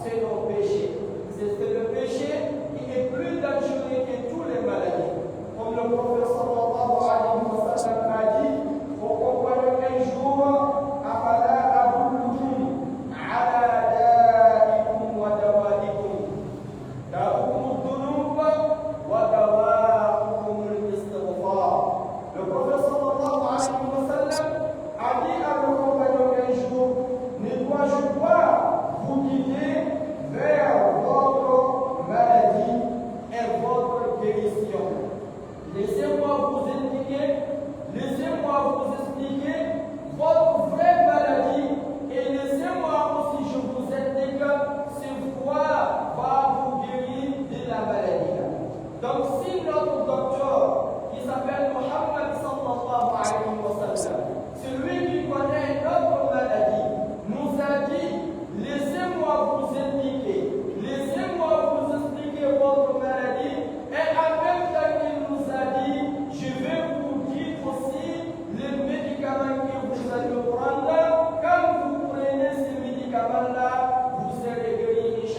C'est nos péchés.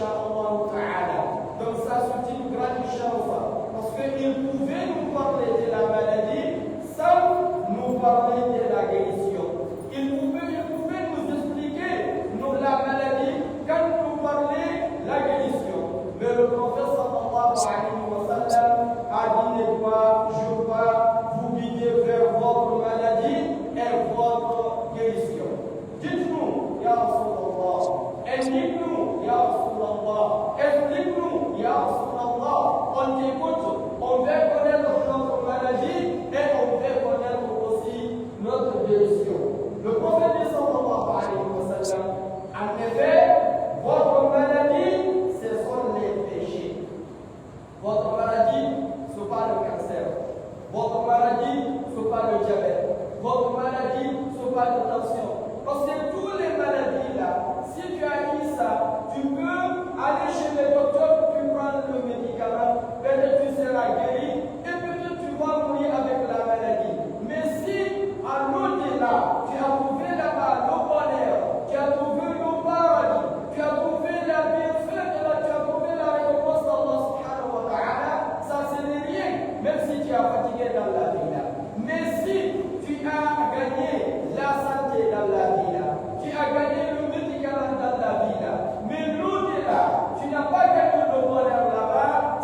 Inch'Allah ta'ala. Donc ça, c'est une grande chance. Parce qu'il pouvait nous parler de la maladie sans nous parler de la guérison. Il pouvait nous expliquer la maladie quand nous parlait la guérison. Mais le prophète sallallahu alayhi wa sallam a dit ne pas, je vais vous guider vers votre maladie et votre guérison. Dites-nous, Ya Rasulallah, indique-nous, Ya Rasulallah, explique-nous, Ya Rasulallah. On t'écoute, on veut connaître notre maladie et on veut connaître aussi notre guérison. Le prophète sallallahu alayhi wa sallam, en effet, votre maladie, ce sont les péchés. Votre maladie, ce n'est pas le cancer. Votre maladie, ce n'est pas le diabète. Votre maladie, ce n'est pas la tension. Parce que toutes les maladies là, si tu as eu ça, tu peux aller chez le docteur, tu prends le médicament, peut-être tu seras guéri et peut-être tu vas mourir avec la maladie. Mais si à l'au-delà, tu as trouvé là-bas le bonheur, tu as trouvé le paradis, tu as trouvé la bienfait, tu as trouvé la récompense d'Allah subhanahu wa ta'ala, ça c'est rien, même si tu as fatigué dans la vie là. Mais si tu as gagné la santé dans la vie là, tu as gagné le médicament dans la vie là, mais l'au-delà, tu n'as pas gagné le bonheur là-bas,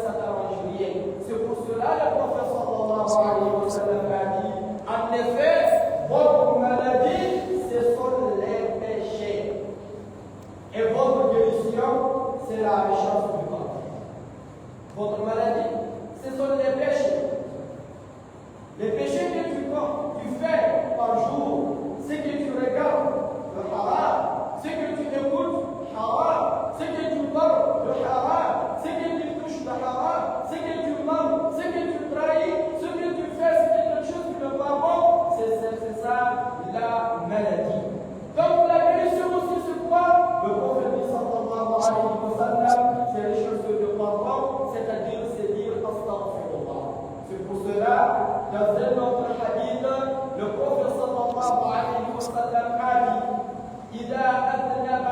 ça t'arrange rien. C'est pour cela le prophète sallallahu alayhi wa sallam a dit, en effet, votre maladie, ce sont les péchés. Et votre guérison, c'est la richesse du corps. Votre maladie, ce sont les péchés. Les péchés que tu fais par jour, ce que tu regardes, le haram, ce que tu écoutes, haram, ce que tu parles, le haram, ce que tu touches, le haram, ce que tu manges, ce que tu trahis, ce que tu fais, c'est quelque chose qui n'est pas bon, c'est ça la maladie. Donc la guérison aussi c'est quoi? Le prophète sallallahu alayhi wa sallam, c'est les choses de pardon, c'est-à-dire c'est dire astaghfirullah. C'est pour cela, dans un autre hadith, le prophète sallallahu alayhi wa sallam a dit, إذا أذنب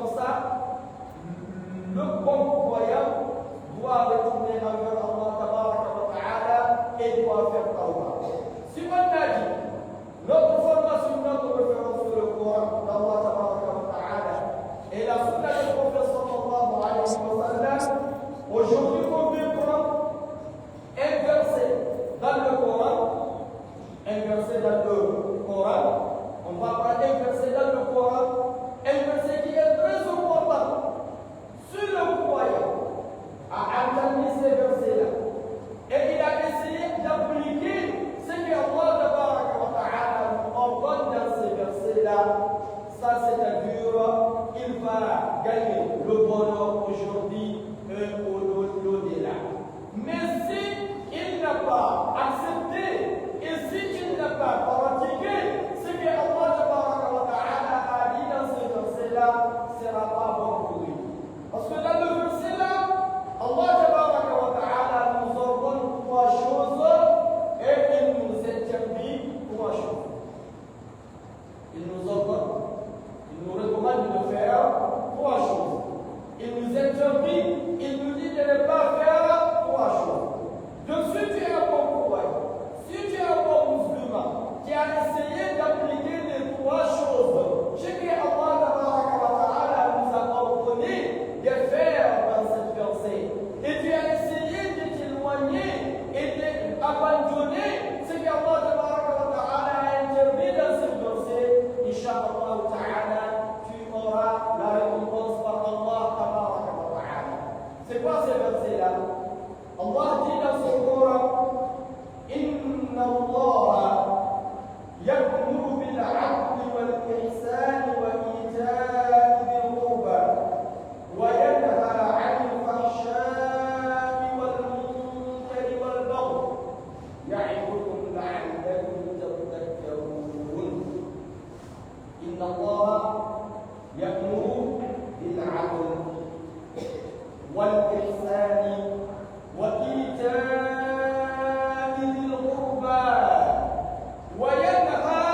comme ça, le bon croyant doit retourner envers Allah tabaraka wa ta'ala et doit faire tawbah. Si on a dit, notre formation, notre référence sur le Coran d'Allah tabaraka wa ta'ala et la sunna du prophète sallallahu alayhi wa sallam, aujourd'hui on veut prendre un verset dans le Coran, on va prendre un verset dans le Coran, un verset qui est très important sur le croyant à entendre ces versets-là. Et il a essayé d'appliquer ce que Allah ordonne dans ces versets-là. Ça, c'est-à-dire, il va gagner le bonheur aujourd'hui et au-delà. Mais si il n'a pas accepté et si il n'a pas pratiqué ce que Allah a dit dans ces versets-là, ce sera pas bon pour lui. Parce que dans le verset-là, Allah nous ordonne trois choses et il nous interdit trois choses. Il nous ordonne, il nous recommande de faire trois choses. Il nous interdit, il nous dit de ne pas faire trois choses. Donc si tu es un bon croyant, si tu es un bon musulman, qui a essayé d'appliquer les trois choses, ce que Allah nous a ordonné de faire dans cette verset, et tu as essayé de t'éloigner et d'abandonner ce que Allah a interdit dans cette verset, Inch'Allah ta'ala, tu auras la récompense par Allah ta'ala. C'est quoi ces versets-là? Allah dit dans son Coran, Inna Allah ya'muru bil 'adli wal ihsani wa ita'i dhil qurba wa yanha 'anil fahsha'i wal munkari wal baghi ya'idukum la'allakum tadhakkarun. Inna Allah ya'muru bil 'adli wal ihsani وإيتاء ذي القربى وينهى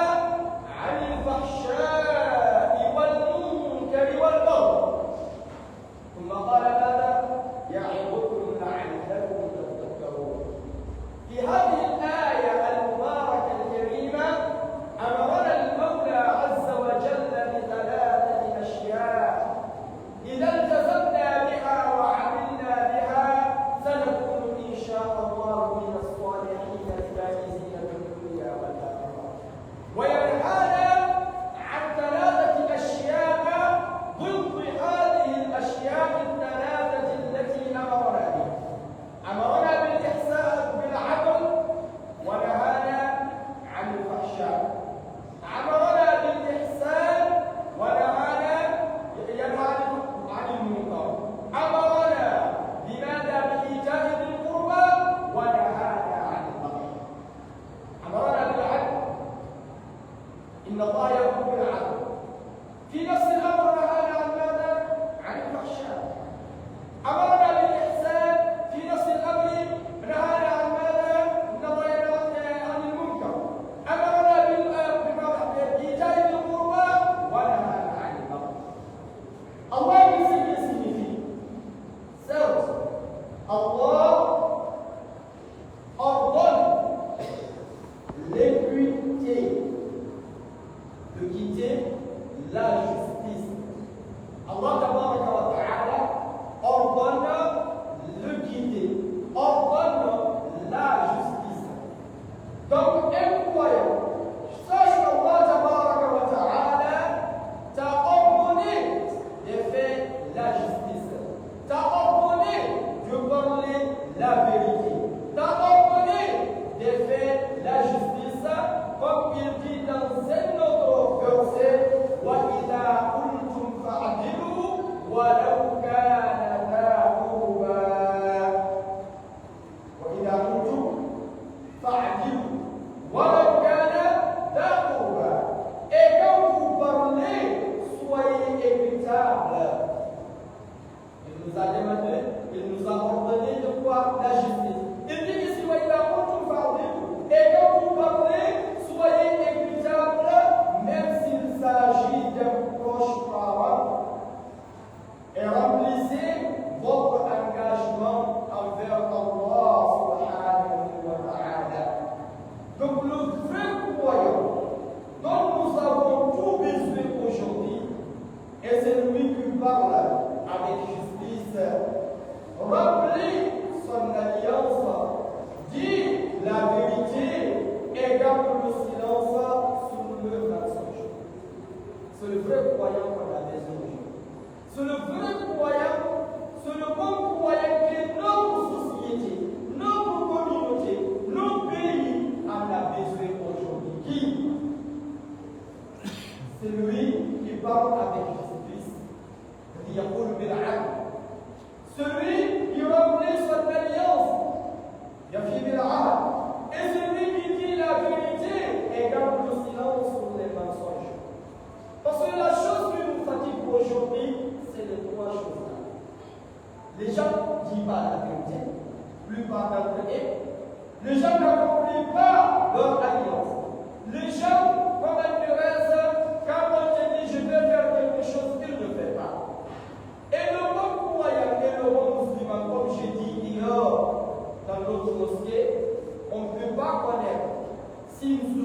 عن الفحشاء والمنكر والبغي ثم قال ماذا؟ يعظكم لعلكم تذكرون. في هذه الآية المباركة الكريمة أمرنا المولى عز وجل بثلاثة أشياء إذا التزمنا بها وعملنا بها سنكون إن شاء الله من الصالحين الفائزين في الدنيا والآخرة. وينهانا عن ثلاثة أشياء ضد هذه الأشياء الثلاثة التي أمرنا بها. أمرنا بالإحسان بالعدل ونهانا عن الفحشاء. أمرنا بالإحسان ونهانا عن المنكر. أمرنا بماذا؟ بإيتاء ذي القربى ونهانا عن البغي. أمرنا بالعدل، إن الله يأمر بالعدل. في نفس الأمر نهانا عن ماذا؟ عن الفحشاء. أمرنا بالإحسان، في نفس الأمر نهانا عن ماذا؟ إن الله ينهى عن المنكر. أمرنا بإيتاء ذي القربى ونهانا عن البغي. Allah signifie, certes, Allah ordonne l'équité, de quitter la justice. Allah tabaraka wa ta'ala ordonne l'équité, ordonne la justice. Donc, un croyant, sache qu'Allah tabaraka wa ta'ala t'a ordonné de faire la justice, t'a ordonné de parler la vérité, t'a ordonné de faire la justice, comme il dit dans un autre verset, وَإِذَا قُلْتُمْ فَاعْدِلُوا وَلَوْ كَانَ ذَا قُرْبَى. وَإِذَا قُلْتُمْ فَاعْدِلُوا وَلَوْ كَانَ ذَا قُرْبَى. Et quand vous parlez, soyez équitable. Il nous a demandé, il nous a ordonné de quoi? La justice. Il dit ici, وَإِذَا قُلْتُمْ فَاعْدِلُوا. Et quand vous parlez, soyez équitable, même s'il s'agit d'un proche parent, Les gens ne disent pas la vérité, la plupart d'entre eux. Les gens n'accomplissent pas leur alliance. Les gens, comme ils restent, quand on te dit je vais faire quelque chose, ils ne le font pas. Et le bon croyant et le bon musulman, comme j'ai dit hier dans notre mosquée, on ne peut pas connaître si M.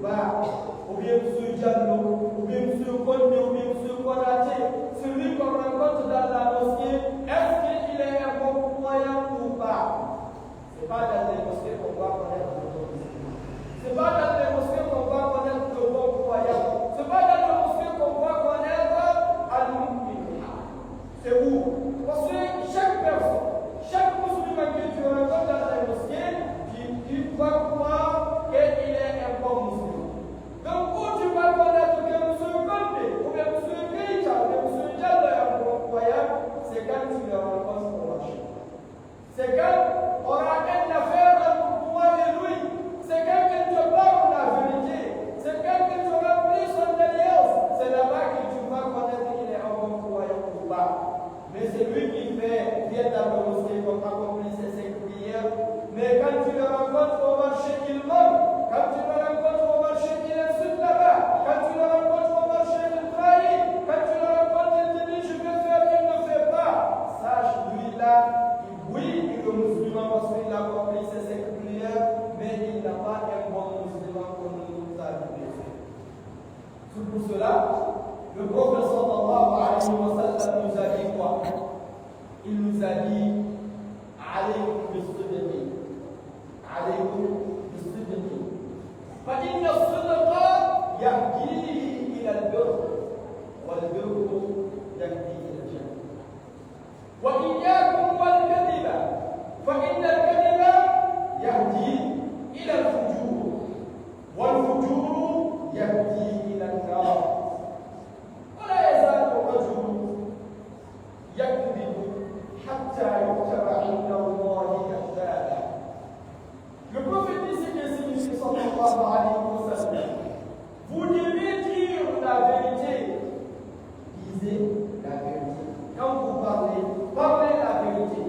Ba, ou bien M. Diallo, ou bien M. Konde, ou bien M. Konaté, celui qu'on rencontre dans la mosquée, est-ce qu'il est un bon croyant ou pas? Ce n'est pas dans les mosquées qu'on va connaître le bon musulman. Ce n'est pas dans les mosquées qu'on va connaître le bon croyant. Ce n'est pas dans les mosquées qu'on va connaître Al-Mu'min. C'est où? Parce que chaque personne, chaque musulman que tu rencontres dans la mosquée, tu vas croire qu'il est un bon musulman. Donc, où tu vas connaître que M. Konde, ou bien M. Keïta, ou bien M. Diallo est un bon croyant, c'est quand tu le rencontres au marché. C'est quand on a une affaire entre toi et lui. C'est quand il te parle la vérité. C'est quand il te remplit son alliance. C'est là-bas que tu vas connaître qu'il est un bon croyant ou pas. Mais c'est lui qui vient dans le mosquée pour accomplir ses 5 prières. Mais quand tu le rencontres au marché, il ment. Quand tu le rencontres au marché, il insulte là-bas. Quand tu le rencontres au marché, il trahit. Quand tu le rencontres, il te dit je vais faire, il ne fait pas. Sache, lui-là, oui, il est musulman parce qu'il a accompli ses 5 prières, mais il n'a pas un bon musulman comme nous avons fait. C'est pour cela, le prophète sallallahu alayhi wa sallam nous a dit quoi? Il nous a dit alaykum bis-sidqi. Alaykum bis-sidqi. Fa inna as-sidqa yahdi ila al-birr wal-birru yahdi ila al-jannah. Wa iyyakum wal-kadhiba fa inna al-kadhiba yahdi ila al-fujur wal-fujur yahdi ila an-nar. ولا يزال الرجل يكذب حتى يكتب عند الله كذابا. Le prophète ici qui signifie sallallahu alayhi wa sallam, vous devez dire la vérité. Disez la vérité. Quand vous parlez, parlez la vérité.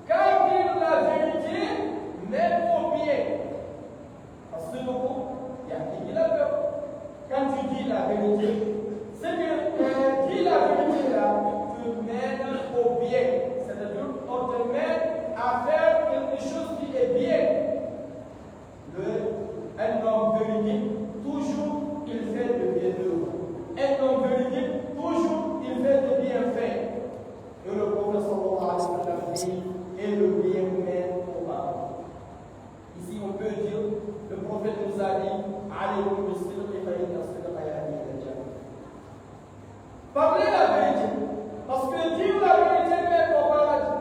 Quand dire la vérité, même au bien. Parce que il y a qui l'a peur. Quand tu dis la vérité, c'est que dis la vérité là, te mène au bien. C'est-à-dire on te mène à faire quelque chose qui est bien. Un homme véridique, toujours il fait de bienheureux. Un homme véridique, toujours il fait de bienfaits. Et le prophète sallallahu alayhi wa sallam dit, et le bien mène au bas. Ici on peut dire, le prophète nous a dit, alaykum bis-sidqi fa inna as-sidqa yahdi ila al-jannah. Parlez la vérité, parce que dire la vérité mène au paradis.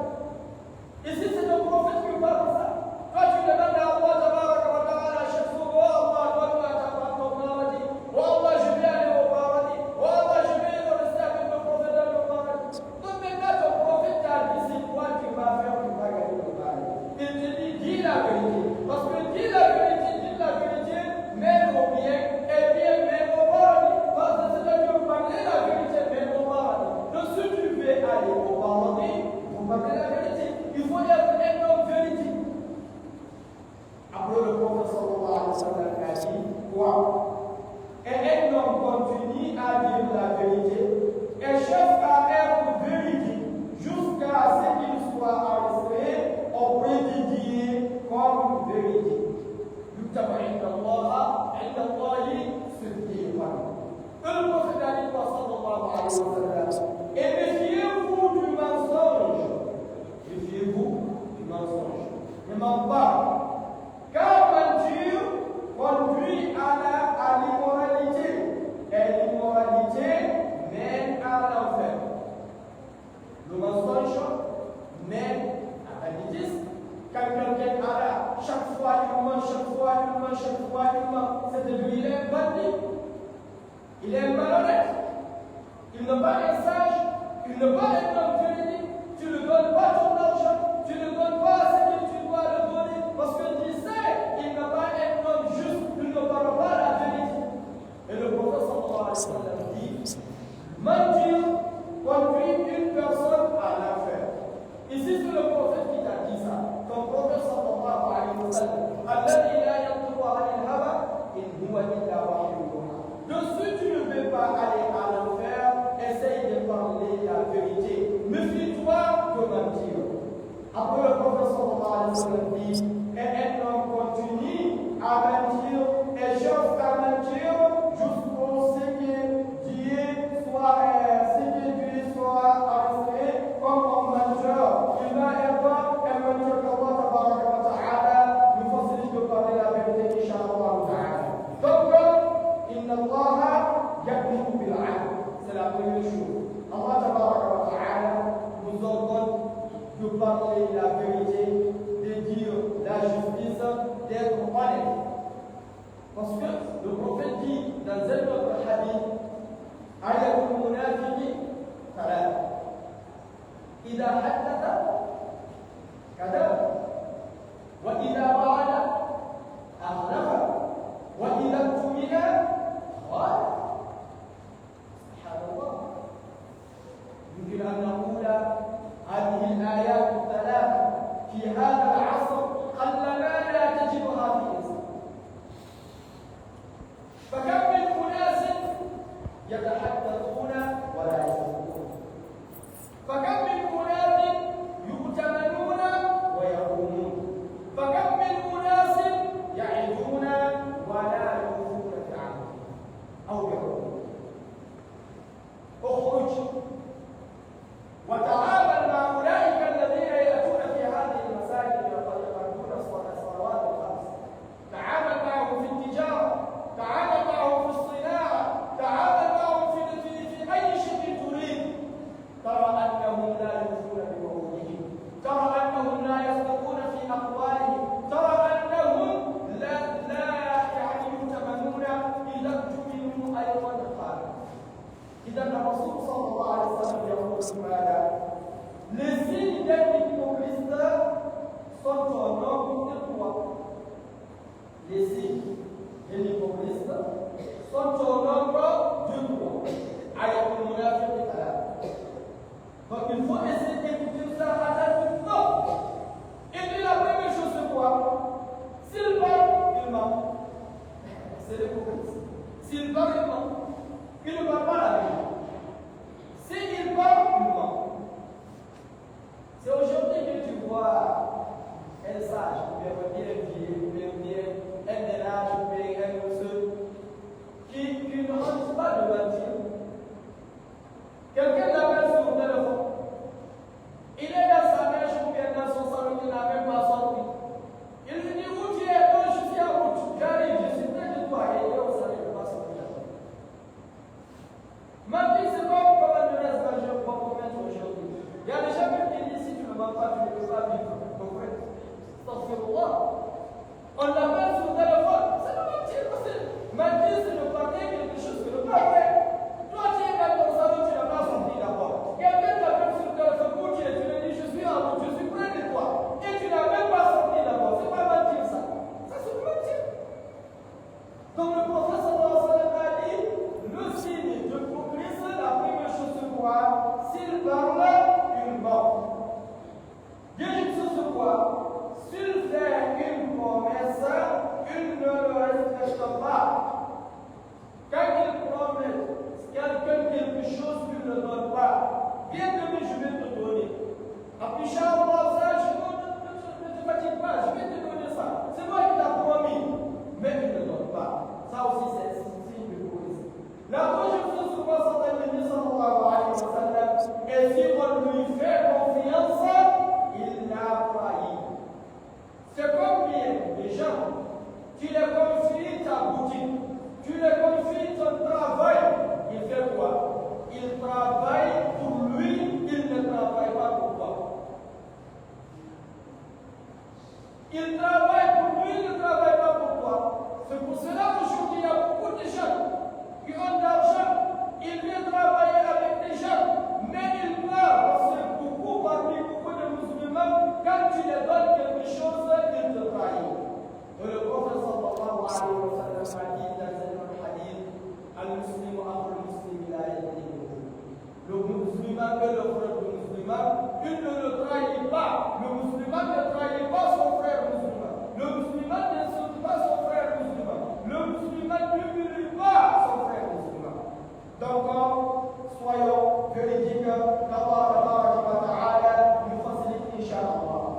Ici c'est le prophète qui parle de ça. Toi tu demandes à Allah tabaraka wa ta'ala chaque fois, oh Allah, donne-moi ta part au paradis. Oh Allah, je vais aller au paradis. Oh Allah, je vais rester avec le prophète dans le paradis. Donc maintenant ton prophète t'a dit c'est quoi tu vas faire, tu vas gagner le paradis. Il te dit, dis la vérité. Parce que dis la vérité mène au bien, et bien mène au paradis. Parce que c'est-à-dire parler la vérité mène au paradis. Donc si tu veux aller au paradis, il faut parler la vérité. Il faut être un homme véridique. Après le prophète sallallahu alayhi wa sallam a dit quoi? Et un homme continue à dire la vérité et cherche à être véridique jusqu'à ce qu'il soit enregistré auprès de Dieu comme véridique. يكتب عند الله صديقا. Le prophète a dit sallallahu alayhi wa sallam, et méfiez-vous du mensonge. Méfiez-vous du mensonge. Ne ment pas. Car mentir conduit à l'immoralité. Et l'immoralité mène à l'enfer. Le mensonge mène à la banditisme. Quand quelqu'un a chaque fois il ment, c'est-à-dire il est un bandit. Il est un malhonnête. Il n'est pas un sage. Il n'est pas un homme véridique. Tu ne donnes pas ton argent. Tu ne donnes pas ce que tu dois le donner. Parce que tu sais, il n'est pas un homme juste. Il ne parle pas la vérité. Et le prophète sallallahu alayhi wa sallam dit, mentir conduit une personne à l'enfer. Après le prophète sallallahu alayhi wa sallam dit, et un homme continue à mentir, et je ferai mentir jusqu'au ce que Dieu soit arrêté comme un menteur. Il va être un menteur qu'Allah tabaraka wa ta'ala nous facilite de parler la vérité, inch'Allah ta'ala. Donc, inna Allah yakmihu bil 'adl. C'est la première chose. Allah tabaraka wa ta'ala nous ordonne de parler la vérité, de dire la justice, d'être honnête. Parce que le prophète dit dans un autre hadith, ayatul munafiqi ثلاثة إذا حدث كذب وإذا وعد أخلف وإذا اؤتمن خان. سبحان الله. يمكن أن نقول هذه الآيات الثلاث في هذا العصر قلما لا تجدها في الإنسان. فكم من أناس يتحدثون ولا يصدقون، فكم من أناس يؤتمنون ويخونون، فكم من أناس يعدون ولا يوفون بعهدهم أو يخونون. اخرج وتعامل مع أولئك الذين يأتون في هذه المساجد يقربون الصلوات الخمس. تعامل معهم في التجارة، تعامل معهم في الصناعة، تعامل معهم في أي شيء تريد. ترى أنهم لا يوفون بوعودهم، ترى أنهم لا يصدقون في أقوالهم، ترى أنهم لا يؤتمنون إذا اؤتمنوا أيضا قالوا. إذا الرسول صلى الله عليه وسلم يقول ماذا؟ Les signes d'un hypocrite sont au nombre de trois. Les signes d'un hypocrite sont au nombre de trois. Ayatul munafiqi thalatha. Donc il faut essayer d'écouter ça à la toute force. Et puis la première chose c'est quoi? S'il parle, il ment. C'est l'hypocrite. S'il parle, il ment. Il ne parle pas la vérité. S'il parle, il ment. C'est aujourd'hui que tu vois un sage, ou bien un vieux, ou bien un ménage, ou bien un monsieur, qui ne rentre pas de mentir. Quelqu'un l'appelle sur le téléphone. Il est dans sa mèche ou bien dans son salon, il n'a même pas sorti. Il lui dit où tu es? Non, je suis en route. J'arrive, je suis près de toi. Et il est au salon, il ne va pas sortir. Mentir, c'est pas comme un reste que je peux promettre aujourd'hui. Il y a des gens qui disent si tu ne mens pas, tu ne peux pas vivre. Donc, ouais, astaghfirullah. On l'appelle sur le téléphone. C'est pas mentir. Mentir, c'est de parler quelque chose que ne pas vrai. Toi, tu es dans ton salon, tu n'as pas sorti d'abord. Quelqu'un t'appelle sur le téléphone, où tu es? Tu lui dis je suis en route, je suis près de toi. Et tu n'as même pas sorti d'abord. C'est pas mentir ça. Ça, c'est mentir. Donc, le prophète sallallahu alayhi wa sallam a dit le signe de l'hypocrite, la première chose c'est quoi? S'il parle, il ment. Deuxième chose c'est quoi? S'il fait une promesse, il ne le respecte pas. Quand il promet quelqu'un quelque chose qu'il ne donne pas, viens de lui, je vais te donner. Après Inch'Allah, ça, ne te fatigue pas, je vais te donner ça. C'est moi qui t'ai promis. Mais il ne donne pas. Ça aussi, c'est un signe de l'hypocrisie. La prochaine chose que moi, sallallahu alayhi wa sallam, et si on lui fait confiance, il l'a trahi. C'est comme les gens, tu les confies ta boutique, tu les confies ton travail, il fait quoi? Il travaille pour lui, il ne travaille pas pour toi. Il travaille pour lui, il ne travaille pas pour toi. C'est pour cela qu'aujourd'hui, il y a beaucoup de gens qui ont de l'argent, ils viennent travailler avec des gens, mais ils pleurent parce que parmi beaucoup de musulmans, quand tu les donnes quelque chose, ils te trahissent. Et le prophète sallallahu alayhi wa sallam a dit dans un hadith, al-muslim akhul muslim la yadribuhu. Le musulman et le frère du musulman, il ne le trahit pas. Le musulman ne trahit pas son frère musulman. Le musulman n'insulte pas son frère musulman. Le musulman n'humilie pas son frère musulman. Donc, soyons véridiques, qu'Allah nous facilite, Inch'Allah.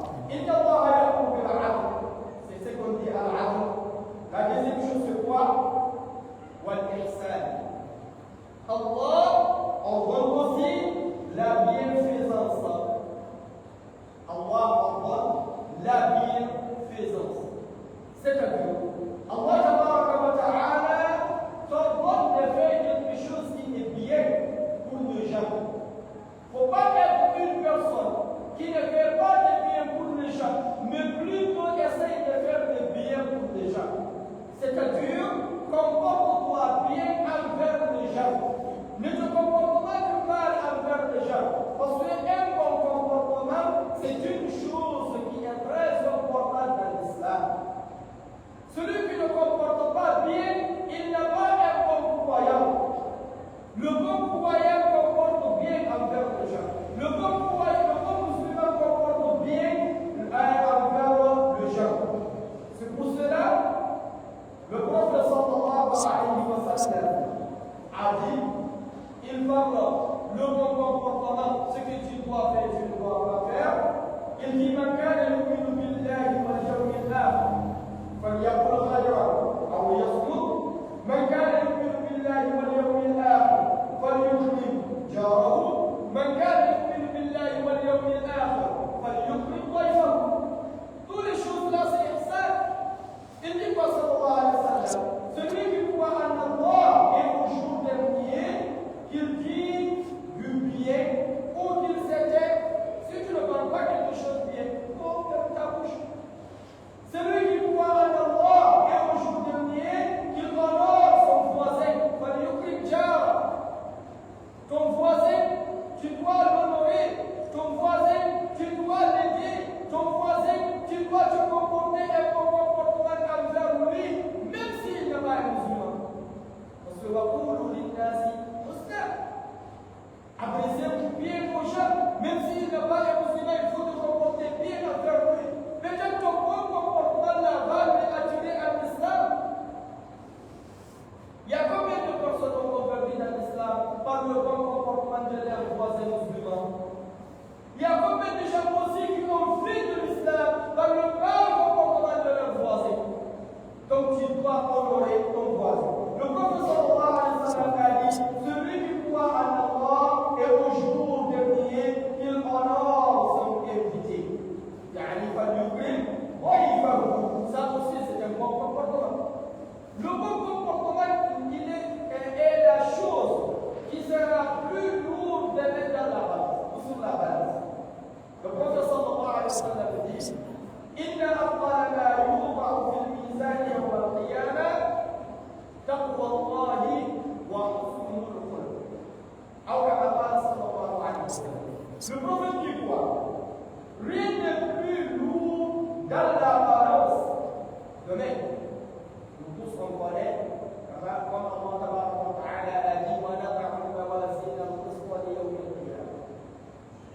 personne qui ne fait pas de bien pour les gens, mais plutôt essaye de faire de bien pour les gens. C'est-à-dire, comporte-toi bien envers les gens. Ne te comporte pas de mal envers les gens. Parce qu'un bon comportement, c'est une chose qui est très importante dans l'islam. Celui qui ne comporte pas bien, il n'a pas un bon croyant. Le bon croyant comporte bien envers les gens. Le bon musulman comporte bien envers les gens. C'est pour cela le prophète sallallahu alayhi wa sallam a dit, il parle le bon comportement, ce que tu dois faire, tu ne dois pas faire. Il dit, man kana yu'minu billahi wal yawmil akhir falyaqul khayran aw yasmut. Man kana yu'minu billahi wal yawmil akhir falyukrim jarahu. Man kana yu'minu billahi wal yawmil akhir falyukrim dayfahu. Toutes les choses là, c'est ihsan. Il dit quoi, sallallahu alayhi wa sallam? Celui qui croit en Allah et au jour dernier, qu'il dit du bien ou qu'il s'éteint. Si tu ne parles pas quelque chose de bien, non, ferme ta bouche. Celui qui croit en Allah et au jour dernier, qu'il honore son voisin. Ton voisin, tu dois l'honorer. Ton voisin, tu dois l'aider. Ton voisin, tu dois te comporter un bon comportement envers lui, même s'il n'est pas un musulman. Parce que adressez-vous bien aux gens, même s'il n'est pas un musulman, il faut te comporter bien envers lui. Peut-être ton bon comportement là-bas va attirer à l'islam. Il y a combien de personnes ont converti dans l'islam par le bon comportement de leurs voisins musulmans? Il y a combien de gens aussi qui ont fui de l'islam par le bon comportement de leurs voisins? Donc tu dois honorer ton voisin. Le prophète sallallahu alayhi wa sallam a dit, celui qui croit en Allah et au jour dernier, il honore son invité. Ça aussi c'est un bon comportement. Le bon comportement, il est la chose qui sera plus lourde de mettre dans la base, ou sur la base. Le prophète sallallahu alayhi wa sallam dit, Inna afdala ma yuḍa'u fil mizan yawm al-qiyamah taqwa Allahi wa husnul khuluq. Ou kama qala sallallahu alayhi wa sallam. Le prophète dit quoi? Rien n'est plus lourd dans la balance. Demain, nous tous on connaît, comme Allah Ta'ala a dit, wa nada'u al-mawazin al-qisṭa li yawm al-qiyamah.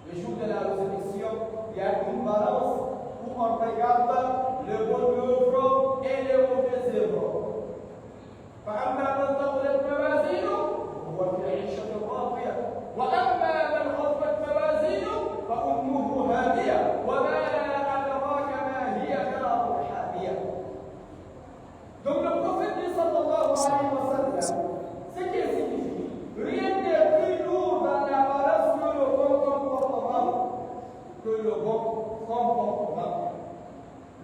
Le jour de la résurrection, il y a une balance où on regarde les bonnes œuvres et les mauvaises œuvres. فأما من ثقلت موازينه فهو في عيشة راضية وأما من خفت موازينه فأمه هادية وما أدراك ما هي نار حامية. Donc le prophète dit sallallahu alayhi wa sallam, ce qui signifie rien n'est plus lourd dans la balance que le bon comportement. Que le bon comportement.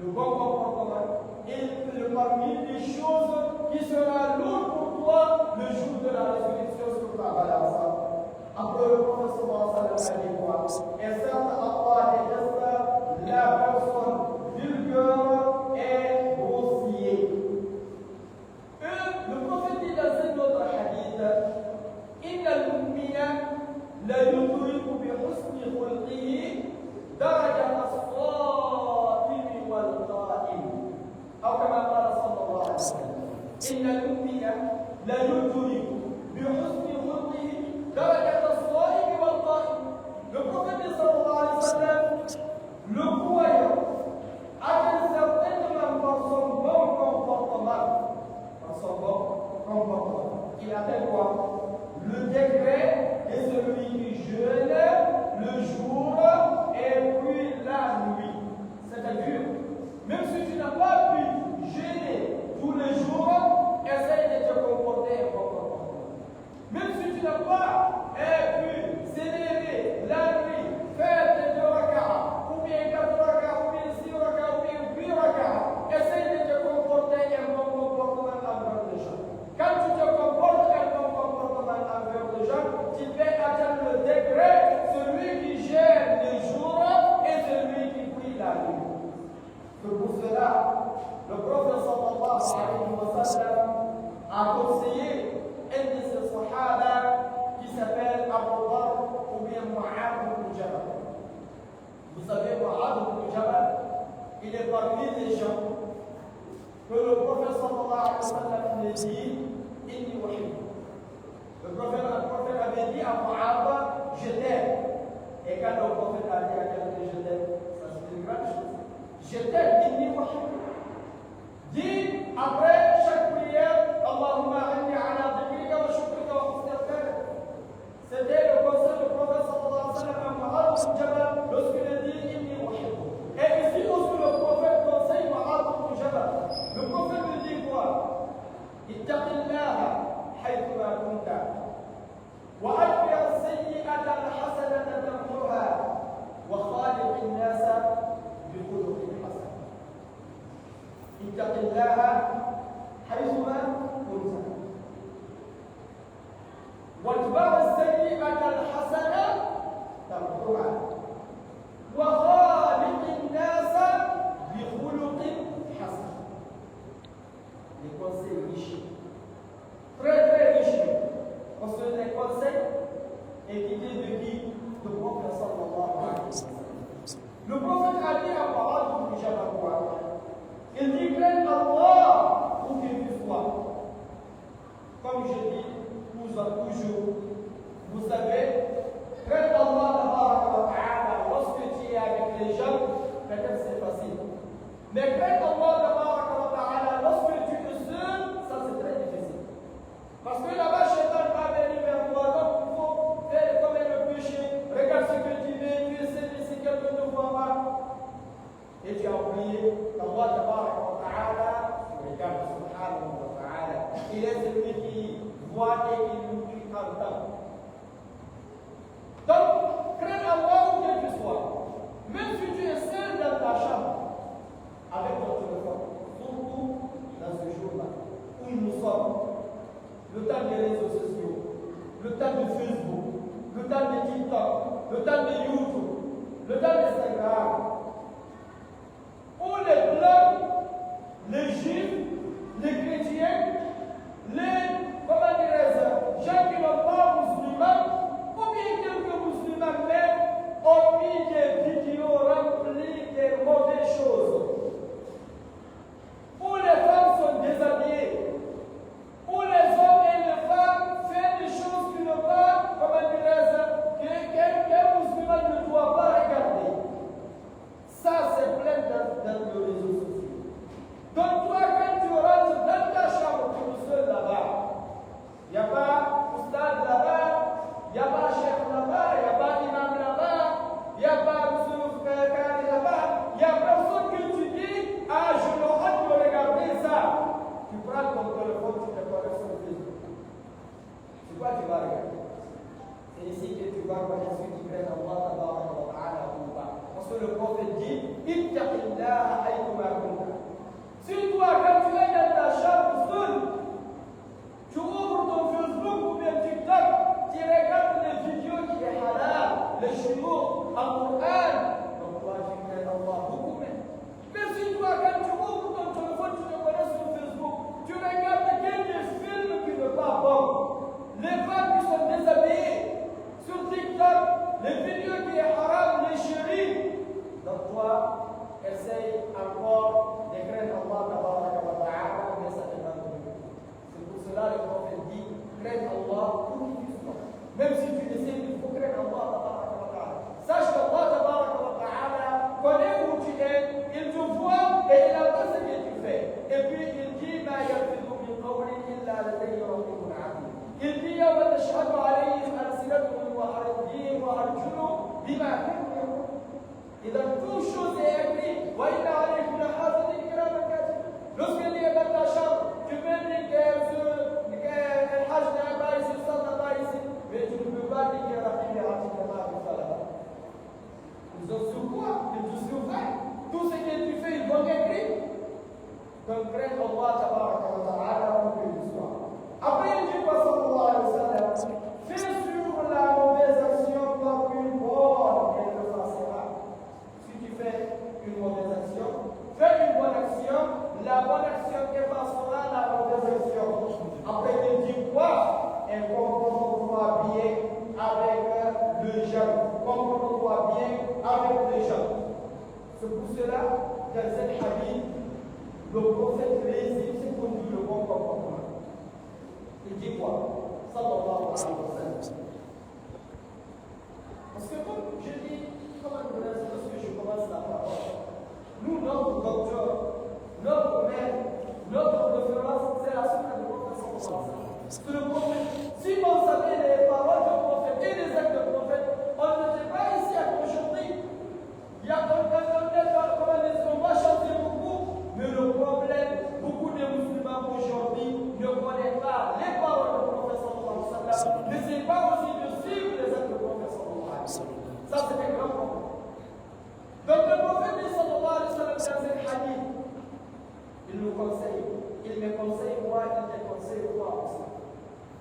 Le bon comportement est parmi les choses qui sera lourd pour toi le jour de la résurrection sur la balance. Après le prophète sallallahu alayhi wa sallam a dit quoi? Et certes Allah déteste la personne vulgaire et grossier. Le prophète dit dans cet autre hadith, Inna al-mu'mina la yudriku bi husni khulqihi درجة الصائم والقائم أو كما قال صلى الله عليه وسلم إن المؤمن لا يدرك بحسن خلقه درجة الصائم والقائم. Le prophète sallallahu alayhi wa sallam, le croyant, atteint certainement par son bon comportement. Il atteint quoi? Le degré de celui qui jeûne le jour et puis la nuit. C'est-à-dire, même si tu n'as pas pu jeûner tous les jours, essaye de te comporter un comportement. ibn Jabal. Vous savez, Mu'adh ibn Jabal, il est parmi les gens que le prophète sallallahu alayhi wa sallam lui dit Inni wahid. Le prophète avait dit à Mu'adh, je t'aime. Et quand le prophète a dit à quelqu'un je t'aime, ça c'est une grande chose. Je t'aime, Inni wahid. Dit après chaque prière, Allahumma inni ala dhikrika wa shukrika wa husni al-ibadatik. C'était le conseil du prophète sallallahu alayhi wa sallam à Mu'adh ibn Jabal lorsqu'il a dit Inni wahid. Et ici aussi le prophète conseille Mu'adh ibn Jabal. Le prophète lui dit quoi? Ittaqillaha haythuma kunta wa atbi' as-sayyi'ata al-hasanata tamhuha wa khaliq an-nasa bi khuluqin hasan. Ittaqillaha haythuma kunta wa atbi' as-sayyi'ata al-hasanata tamhuha wa khaliq an-nasa bi khuluqin hasan. Les conseils riches, très riches, parce que les conseils édités de qui? Le prophète sallallahu alayhi wa sallam. Le prophète a dit à Mu'adh ibn Jabal, il dit crains Allah où qu'il soit. Comme je dis toujours, vous savez, crains Allah lorsque tu es avec les gens, peut-être c'est facile. Mais crains Allah lorsque tu es seul, ça c'est très difficile. Parce que là-bas, Shaitan va venir vers toi, donc il faut faire comme le péché. Regarde ce que tu veux, tu essaies de si quelqu'un ne voit pas. Et tu as oublié qu'Allah regarde subhanahu wa ta'ala. Il est celui qui voit et qui nous entend. Donc, crains Allah où quel que soit. Même si tu es seul dans ta chambre, avec ton téléphone, surtout dans ce jour-là, où nous sommes, le temps des réseaux sociaux, le temps de Facebook, le temps de TikTok, le temps de YouTube, le temps d'Instagram, où les blancs, les juifs, les chrétiens, les gens qui n'ont pas musulmans, ou bien quelques musulmans même, ont mis des vidéos remplies de mauvaises choses, où les femmes sont déshabillées, où les hommes et les femmes font des choses qui n'ont pas, qu'un musulman ne doit pas regarder. Ça, c'est plein dans les réseaux sociaux. Donc, toi, quand tu rentres dans ta chambre, tu es seul là-bas. Il n'y a pas Oustad là-bas, il n'y a pas Cheikh là-bas, il n'y a pas Imam là-bas, il n'y a pas Moussouf Kari là-bas, il n'y a personne que tu dis, ah, je n'ai hâte de regarder ça. Tu prends ton téléphone, tu te connectes sur Facebook. C'est quoi tu vas regarder? C'est ici que tu vas connaître ceux qui prennent Allah wa ta'ala ou pas. Parce que le prophète dit, Ittaqillaha haythuma kunta. Si toi, quand tu es dans ta chambre seul, tu ouvres ton Facebook ou bien TikTok, tu regardes les vidéos qui sont halal, les chouyours, en Coran, donc toi, tu crains Allah beaucoup même. Mais si toi, quand tu ouvres ton téléphone, tu te connais sur Facebook, tu regardes des films qui ne sont pas bons, les femmes qui sont déshabillées, sur TikTok, les vidéos qui sont haram, les chéris, donc toi, essaye encore de craindre Allah, mais ça ne va pas. C'est pour cela que le prophète dit, crains Allah où tu sois. Même si tu essaies, il faut craindre Allah. Sache qu'Allah connaît où tu es, il te voit et il entend ce que tu fais. Et puis il dit, ما يلفظ من قول إلا لديه رقيب عتيد. Il dit, يوم تشهد عليهم ألسنتهم وأرجلهم بما كانوا يعملون. إذا toute chose est écrite, وإن عليكم لحافظين كراما كاتبين. Lorsqu'il est dans ta chambre, tu peux dire que le Hajj n'est pas ici, le Sal n'est pas ici, mais tu ne peux pas dire que la fille est là-bas. Ils ont sur quoi? Ils te surveillent. Tout ce que tu fais, ils vont écrire. Donc, crains Allah, tabaraka wa ta'ala, pour que tu sois. Après, il dit quoi, sallallahu alayhi wa sallam? Fais sur la mauvaise action comme une bonne, et le passera. Si tu fais une mauvaise action, fais une bonne action, la bonne action effacera la mauvaise action. Après, il dit quoi? Et comporte-toi bien avec le jeune. Comporte-toi C'est pour cela, dans cette hadith, le prophète réussit c'est conduit le bon comportement. Il dit quoi? Sallallahu alayhi wa sallam. Parce que comme je dis, comme un lorsque je commence la parole, nous, notre docteur, notre maître, notre référence, c'est la sunna du prophète sallallahu alayhi wa sallam. C'est le prophète. Si on savait les paroles du prophète et les actes du prophète, on n'était pas ici à aujourd'hui. Il y a comme on va chanter beaucoup, mais le problème, beaucoup de musulmans aujourd'hui ne connaissent pas les paroles du prophète sallallahu alayhi wa sallam, n'essayent pas aussi de suivre les actes du prophète sallallahu alayhi wa sallam. Ça, c'est un grand problème. Donc, le prophète sallallahu alayhi wa sallam, dans ce hadith, il nous conseille, il me conseille moi, il te conseille toi aussi.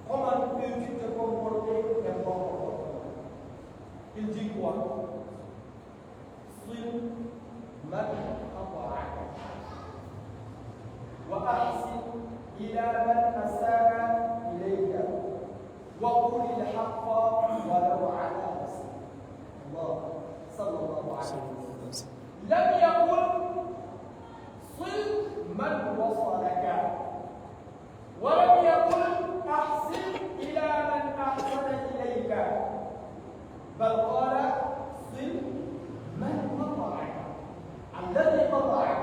Comment peux-tu te comporter un bon comportement? Il dit quoi? صل من أطاعك وأحسن إلى من أساء إليك وقل الحق ولو على نفسك. الله صلى الله عليه وسلم لم يقل صل من وصلك ولم يقل أحسن إلى من أحسن إليك بل قال صل من قطعك الذي قطعك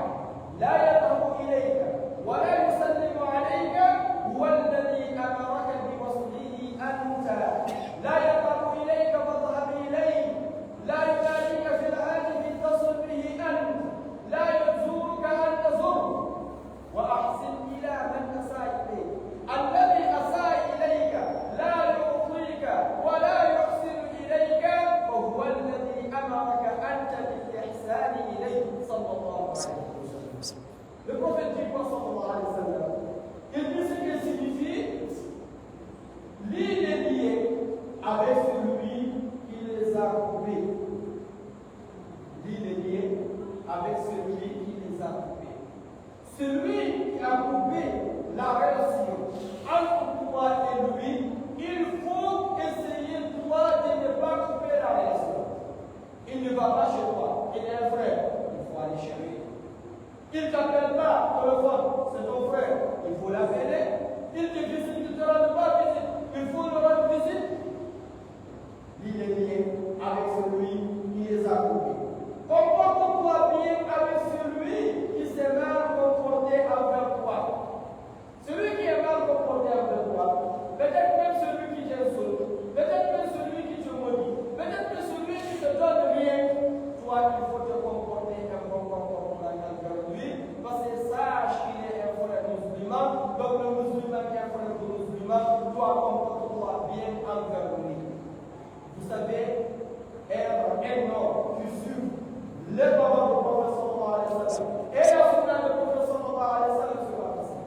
لا يذهب إليك ولا يسلم عليك هو الذي أمرك بوصله أنت لا يذهب إليك فاذهب إليه لا يناديك في الهاتف اتصل به أنت لا يزورك أن تزره وأحسن إلى من أساء إليك الذي أساء إليك لا يعطيك ولا يحسن إليك وهو الذي أمرك أنت بالإحسان إليه صلى الله عليه وسلم. Le prophète dit quoi sallallahu alayhi wa sallam? Il dit ce que signifie l'île est liée avec celui qui les a coupés. L'île est liée avec celui qui les a coupés. Celui qui a coupé la relation entre toi et lui, il faut essayer toi de ne pas couper la relation. Il ne va pas chez toi, il est un frère, il faut aller chez lui. Il ne t'appelle pas téléphone, c'est ton frère, il faut l'appeler. Il te visite, il ne te rend pas visite, il faut le rendre visite. Il est lié avec celui qui les a coupés. Comporte-toi bien avec celui qui s'est mal comporté envers toi. Celui qui est mal comporté envers toi, peut-être même celui qui t'insulte, peut-être même celui qui te maudit, peut-être même celui qui te donne rien. Toi, il faut te comporter un bon comportement envers lui, parce que sache qu'il est un frère musulman, donc le musulman qui est un frère musulman, toi, comporte-toi bien envers lui. Vous savez, être un homme qui suit les paroles du prophète sallallahu alayhi wa sallam et la sunna du prophète sallallahu alayhi wa sallam, c'est pas facile.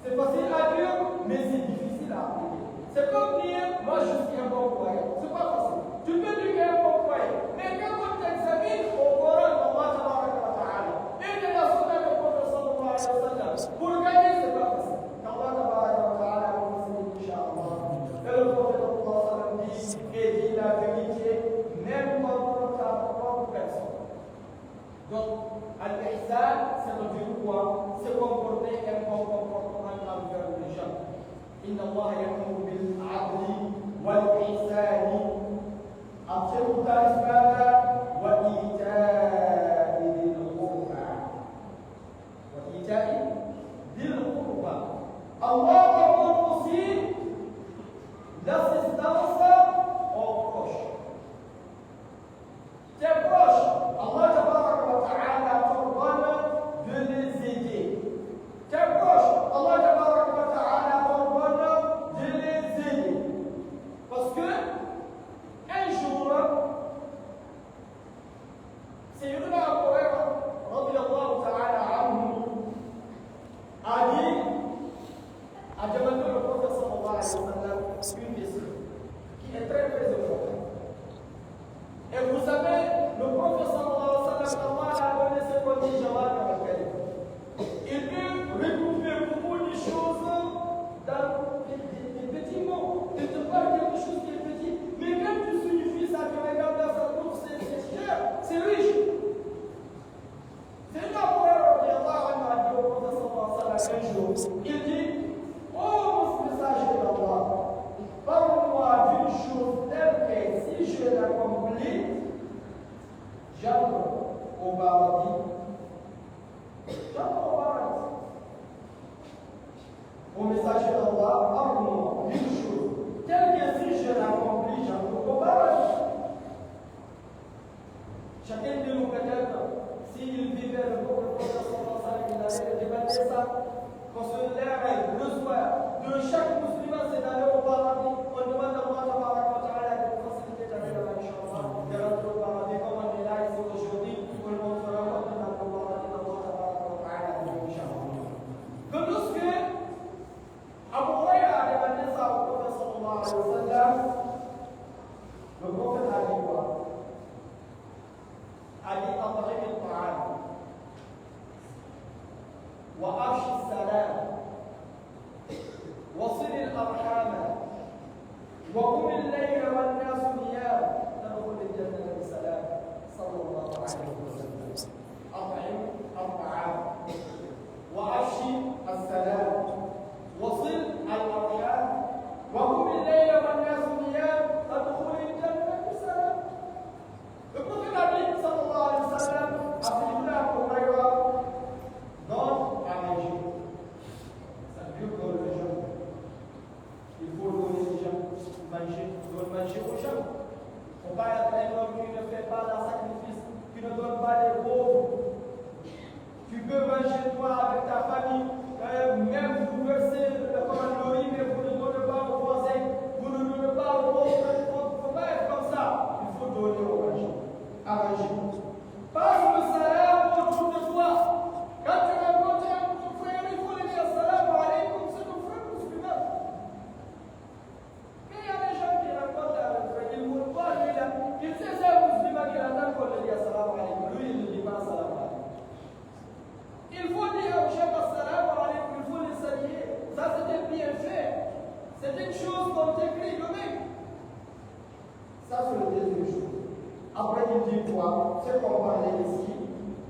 C'est facile à dire, mais c'est difficile à appliquer. C'est comme dire, moi je suis un bon croyant. C'est pas facile. Tu peux dire qu'il est un bon croyant, mais quand on t'examine au Coran d'Allah ta'ala et de la sunna du prophète sallallahu alayhi wa sallam, pour gagner, c'est pas facile. Allah ta'ala vous dit, Inch'Allah. Et le prophète sallallahu alayhi wa sallam dit, et dit la vérité, même contre ta propre personne. Donc, al-ihsan, ça veut dire quoi? C'est comporter un bon comportement envers les gens. Inna Allah ya'muru bil 'adli wal ihsani aqimu al-salata wa ita'i dhil qurba. Wa ita'i dhil qurba. Allah demande aussi l'assistance aux proches. Tes proches, Allah ta'ala t'ordonne de les aider. Tes proches, Allah ta'ala t'ordonne de les aider. Parce que un jour, Sayyidina Abu Hurairah radiyallahu ta'ala anhu a dit à paradis. Jamais au paradis. Au messager d'Allah, argument, une chose. Quel que si je l'accomplis, j'entre au paradis. Chacun de nous peut-être, s'il vivait le prophète sallallahu alayhi wa sallam, il allait débattre ça. Qu'on se lève le soir de chaque musulman, c'est d'aller au paradis. On demande à Allah de faciliter la vie de la Inch'Allah, de rentrer au paradis comme on est là ici aujourd'hui. On le montrera quand on est au paradis d'Allah, Inch'Allah. De lorsque Abu Huraïra a demandé ça au prophète sallallahu alayhi wa sallam, le prophète a dit quoi? A dit أطعم الطعام وأفش السلام وصل الأرحام وقم الليل والناس نيام تدخل الجنة بسلام صلى الله عليه وسلم. أطعم الطعام وأفش السلام وصل الأرحام وقم الليل والناس نيام تدخل الجنة بسلام. Le prophète a dit, sallallahu alayhi wa sallam, a dit là pour Huraïra, donne à manger. Ça veut dire que les gens, il faut donner aux gens, donne manger aux gens. On va être un homme qui ne fait pas la sacrifice, qui ne donne pas les pauvres. Tu peux manger toi avec ta famille, même vous versez le riz, mais vous ne donnez pas aux voisins, vous ne donnez pas aux pauvres. Il ne faut pas être comme ça. Il faut donner aux gens. À manger. Passe le salam autour de toi. Quand tu rencontres ton frère, il faut lui dire salam alaykoum, c'est ton frère musulman. Mais il y a des gens qui rencontrent un frère, ils ne vont pas lui dire, il sait c'est un musulman qui attend qu'on lui dise salam alaykoum. Lui, il ne dit pas salam alaykoum. Il faut dire au chef salam alaykoum, il faut les saluer. Ça, c'était bien fait. C'est une chose qu'on t'écrit lui-même. Ça, c'est le deuxième chose. Après, il dit quoi? C'est qu'on parlait ici.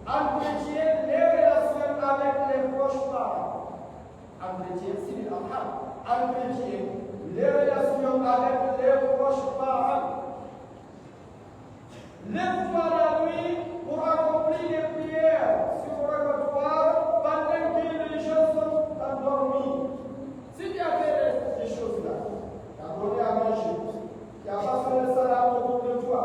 Entretien les relations avec les proches parents. Entretien, c'est l'Allah. Entretien les relations avec les proches parents. Lève-toi la nuit pour accomplir les prières sur le répertoire pendant que les gens sont endormis. Si tu as fait ces choses-là, tu as donné à manger, tu as passé le salam autour de toi,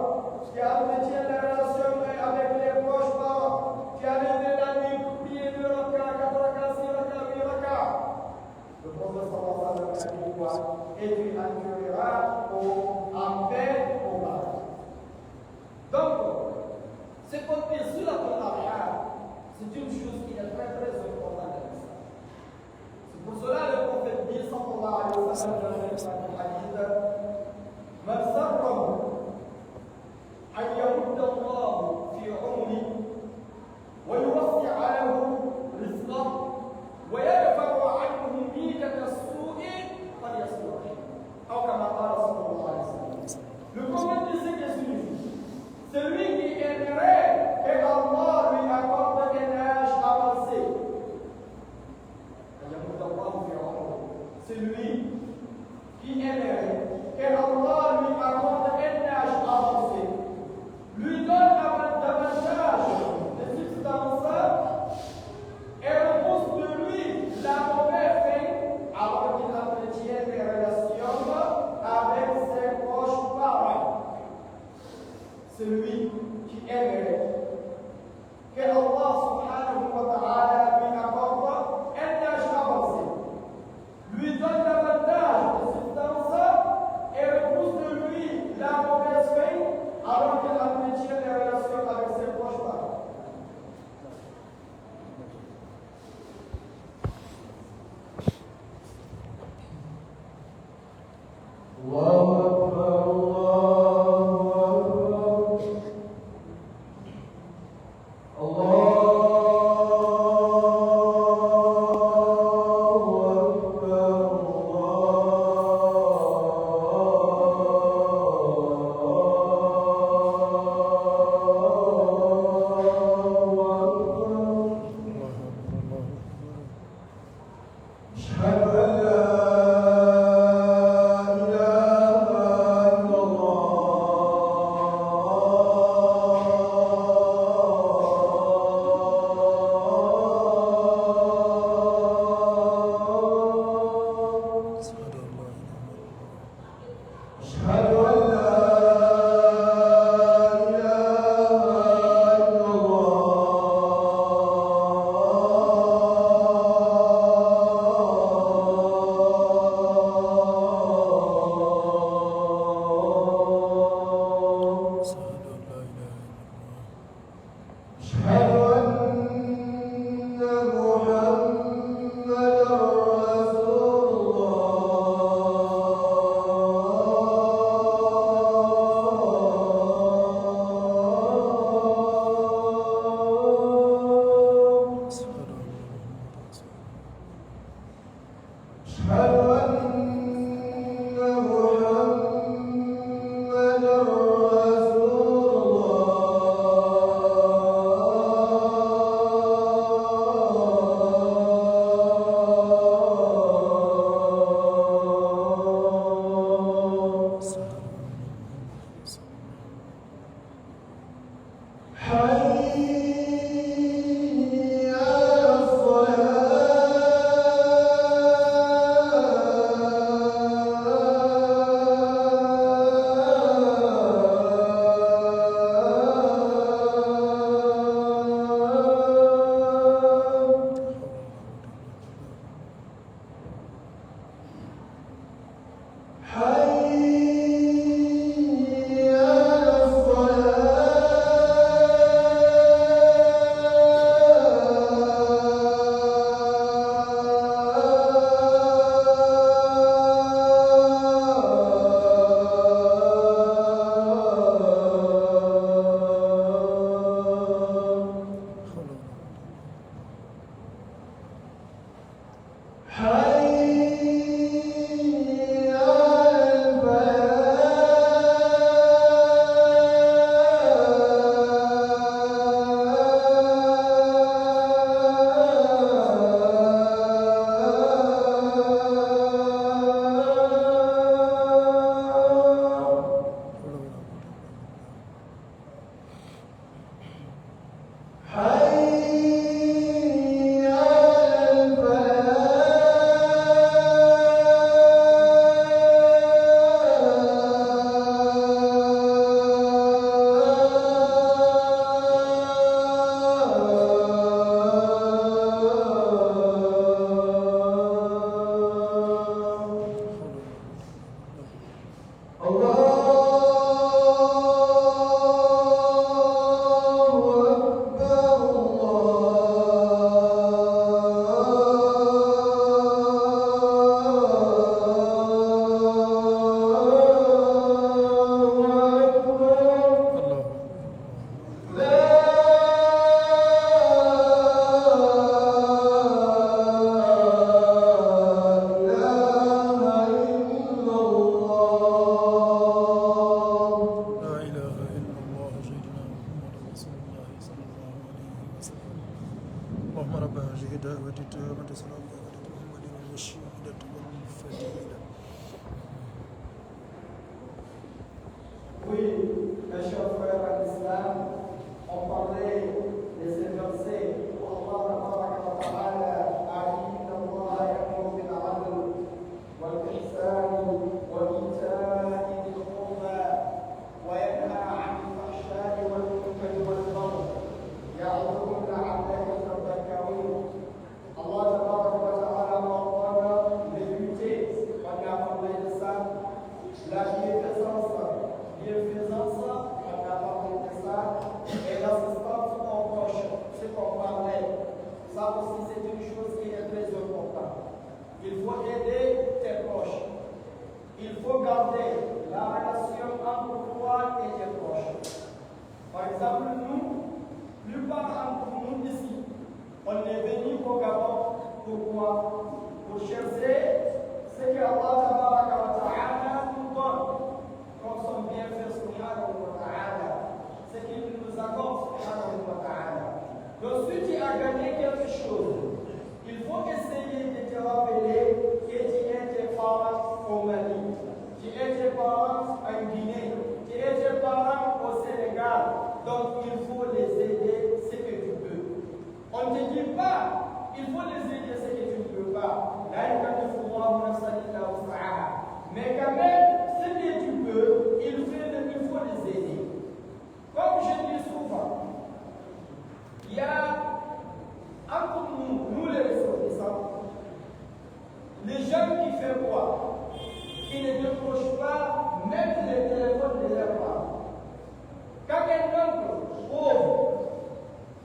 tu as entretenu la relation avec les proches parents, tu as levé la nuit pour prier 2 rakas, 4 rakas, 6 rakas, 8 rakas. Le prophète sallallahu alayhi wa sallam a dit quoi? Et tu entreras en paix au paradis. Donc, c'est qu'on est sur la Torah, c'est une chose qui est très très importante dans l'islam. C'est pour cela que le prophète dit sallallahu alayhi wa sallam dans le hadith, من سره أن يمد الله في عمره ويوسع له رزقه ويدفع عنه ميدة السوء فليصبر أو كما قال صلى الله عليه وسلم. Le prophète disait que celui qui aimerait que Allah lui accorde un âge avancé, celui qui aimerait que Allah lui accorde un âge avancé, lui donne davantage de substance et repousse de lui la mauvaise fin alors qu'il entretient des relations avec ses proches parents. Celui qui aimerait que Allah subhanahu wa ta'ala lui accorde un âge avancé, lui donne davantage de substance et repousse de lui la mauvaise fin alors qu'il entretient des relations avec ses proches parents.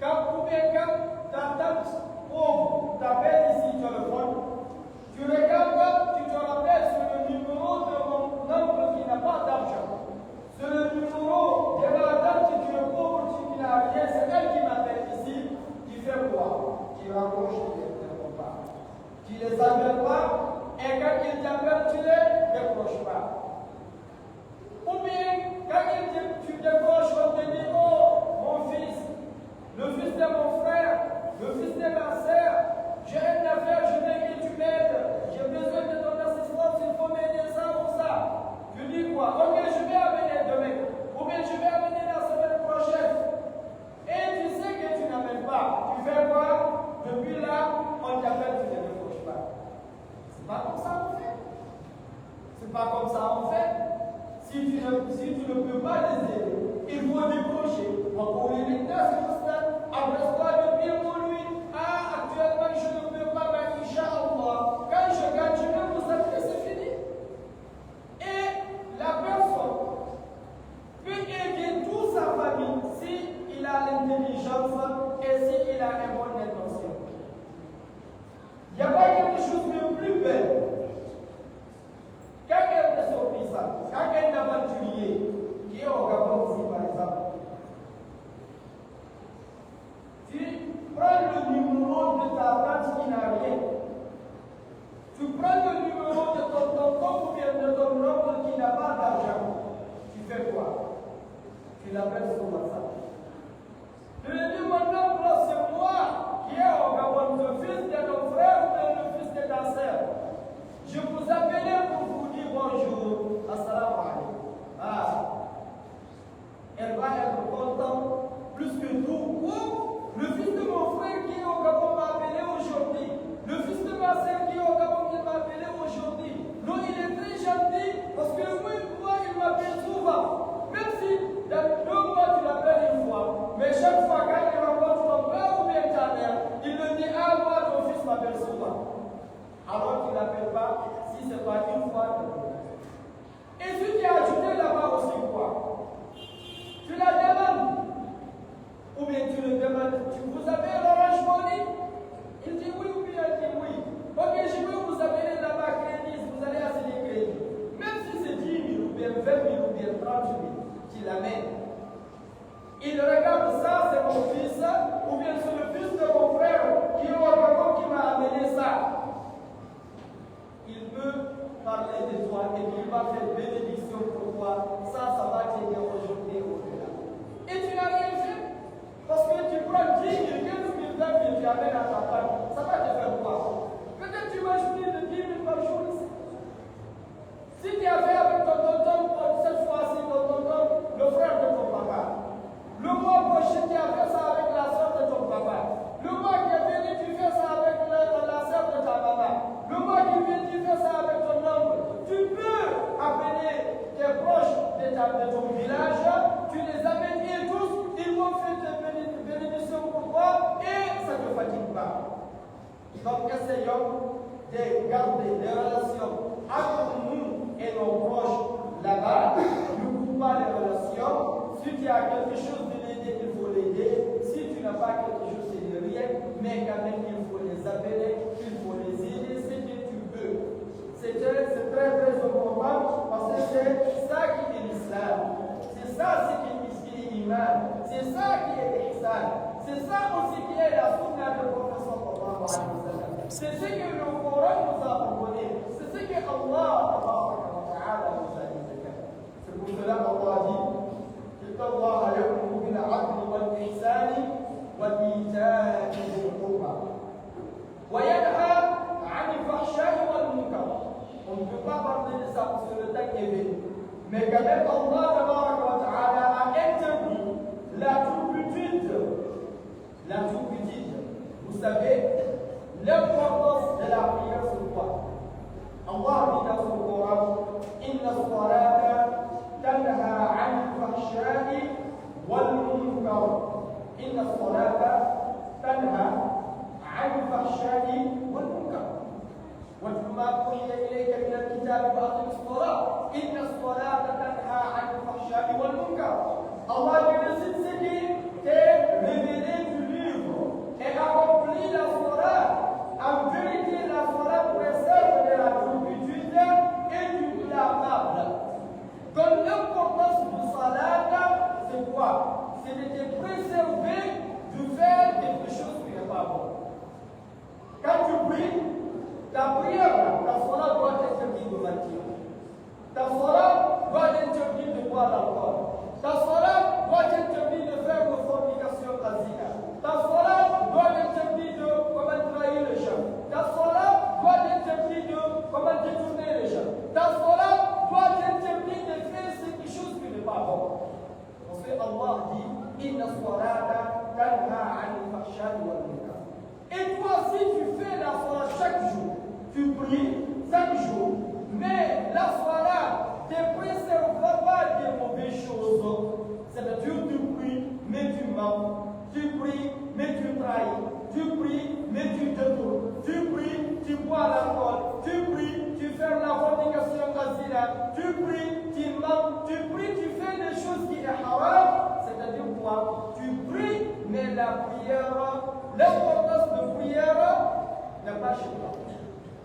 Quand Tu l'appelles sur WhatsApp. Tu lui dis maintenant, c'est moi qui est au Gabon, le fils de ton frère ou le fils de ta sœur. Je vous appelais pour vous dire bonjour. Assalamu alaikum. Elle va être contente plus que tout. Ou le fils de mon frère qui est au Gabon m'a appelé aujourd'hui. Le fils de ma sœur qui est au Gabon qui m'a appelé aujourd'hui. Non, il est très gentil parce que moi il m'appelle souvent. Même si dans 2 mois tu l'appelles une fois, mais chaque fois quand il rencontre ton père ou bien ta mère, il le dit moi ton fils m'appelle souvent. Alors tu ne l'appelles pas si ce n'est pas une fois. Et si tu as ajouté là-bas aussi quoi? Tu la demandes. Ou bien tu le demandes. Vous avez l'Orange Money? Il dit oui ou bien il dit oui. Ok, je peux vous appeler là-bas crédit, vous allez acheter crédit. Même si c'est 10 000 ou bien 20 000 ou bien 30 000, tu l'amènes. Il regarde ça, c'est mon fils, ou bien c'est le fils de mon frère qui est au Gabon qui m'a amené ça. Il peut parler de toi et il va faire bénédiction pour toi. Ça va t'aider aujourd'hui et au-delà. Et tu n'as rien fait. Parce que tu prends 10 000, 15 000, 20 000, tu amènes à ta femme. Ça va te faire quoi? Peut-être tu vas jouer de 10 000 par jour ici. Si tu avais avec ton tonton, cette fois-ci, ton tonton, le frère de ton papa. Le mois prochain, tu as fait ça avec la soeur de ton papa. Le mois qui est venu, tu fais ça avec la soeur de ta maman. Le mois qui vient, tu fais ça avec ton oncle. Tu peux appeler tes proches de ton village, tu les amènes et tous, ils vont faire des bénédictions pour toi et ça ne te fatigue pas. Donc essayons de garder des relations entre nous et nos proches là-bas. Ne coupe pas les relations. Si tu as quelque chose de l'aider, il faut l'aider. Si tu n'as pas quelque chose, c'est de rien. Mais quand même, il faut les appeler, il faut les aider, c'est que tu veux. C'est très très important parce que c'est ça qui est l'islam. C'est ça qui est l'imam. C'est ça qui est l'ihsan. C'est ça aussi qui est la sunna de professeur sallallahu alayhi wa sallam. C'est ce que le Coran nous a ordonné. C'est ce que Allah nous a dit. C'est pour cela qu'Allah dit إن الله يأمر بالعدل والإحسان وإيتاء ذي القربى وينهى عن الفحشاء والمنكر. On ne peut pas parler de ça parce que le temps est venu. Mais quand même Allah a interdit la turpitude. La turpitude. Vous savez, l'importance de la prière c'est quoi? Allah dit dans son Coran Inna as-salata تنهى عن الفحشاء والمنكر. إن الصلاة تنهى عن الفحشاء والمنكر. واتل ما أوحي إليك من الكتاب وأقم الصلاة. إن الصلاة تنهى عن الفحشاء والمنكر. Allah lui dit t'es révélé du livre et accompli la salat. En vérité, la salat préserve de la turpitude et du blâmable. Donc l'importance du salat, c'est quoi? C'est de te préserver de faire quelque chose qui n'est pas bon. Quand tu pries, ta prière, ta salat doit t'interdire de mentir. Ta salat doit t'interdire de boire l'alcool. Ta salat doit t'interdire de faire de fornication zina. Ta salat doit t'interdire de trahir les gens. Ta salat doit t'interdire de détourner les gens. Ta salat doit t'interdire de faire quelque chose qui n'est pas bon. Parce que Allah dit Inna as-salata tanha 'anil fahsha'i wal munkar. Et toi, si tu fais la salat chaque jour, tu pries chaque jour, mais la salat ne te préservera pas des mauvaises choses. C'est-à-dire tu pries, mais tu mens. Tu pries, mais tu trahis. Tu pries, mais tu détournes. Tu pries, tu bois l'alcool. Tu pries, tu fais la fornication zina. Tu pries, tu mens. Tu pries, tu fais des choses qui sont haram. C'est-à-dire quoi? Tu pries, mais la prière, l'importance de prière n'est pas chez toi.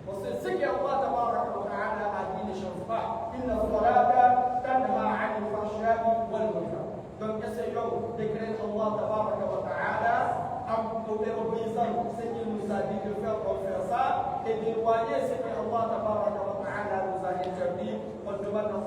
Parce que ce qu'Allah a dit ne change pas. Inna as-salata tanha 'anil fahsha'i wal munkar. Donc essayons de craindre Allah en obéissant ce qu'il nous a dit de faire, on fait ça, et d'éloigner ce que Allah nous a interdit. On demande à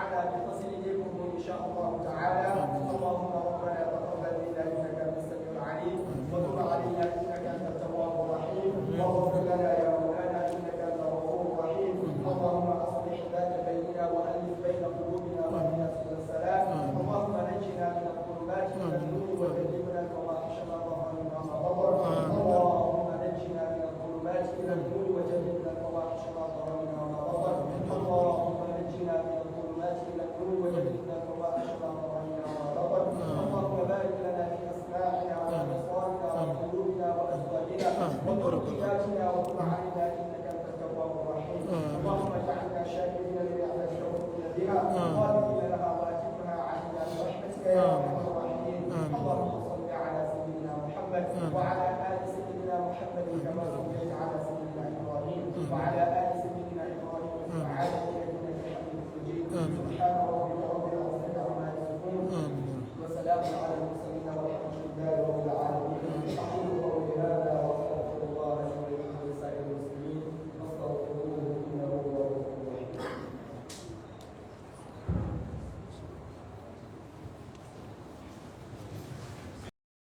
Allah de faciliter pour nous, شاء الله تعالى. اللهم ربنا تقبل منا انك انت السميع العليم وتب علينا انك انت التواب الرحيم واغفر لنا يا مولانا انك انت الغفور الرحيم. اللهم اصلح ذات بيننا والف بين قلوبنا واهدنا سبل السلام. اللهم نجنا من الظلمات الى النور وجنبنا الفواحش ما ظهر منها ما بطن. اللهم نجنا من الظلمات الى النور وجنبنا الفواحش ما ظهر منها ما بطن. اللهم نجنا من الظلمات الى النور وجنبنا الفواحش ما ظهر منها ما بطن. اللهم بارك لنا في اسماعنا وابصارنا وقلوبنا وازواجنا وذرياتنا وتب علينا انك انت التواب الرحيم. اللهم اجعلنا شاكرين لنعمتك ومؤمنين بها قادرين لها واجبها علينا برحمتك يا ارحم الراحمين. اللهم صل على سيدنا محمد وعلى ال سيدنا محمد كما صليت على سيدنا ابراهيم وعلى ال سيدنا ابراهيم في العالمين انك حميد مجيد. سبحان ربك رب العزه عما يصفون وسلام على المرسلين والحمد لله رب العالمين.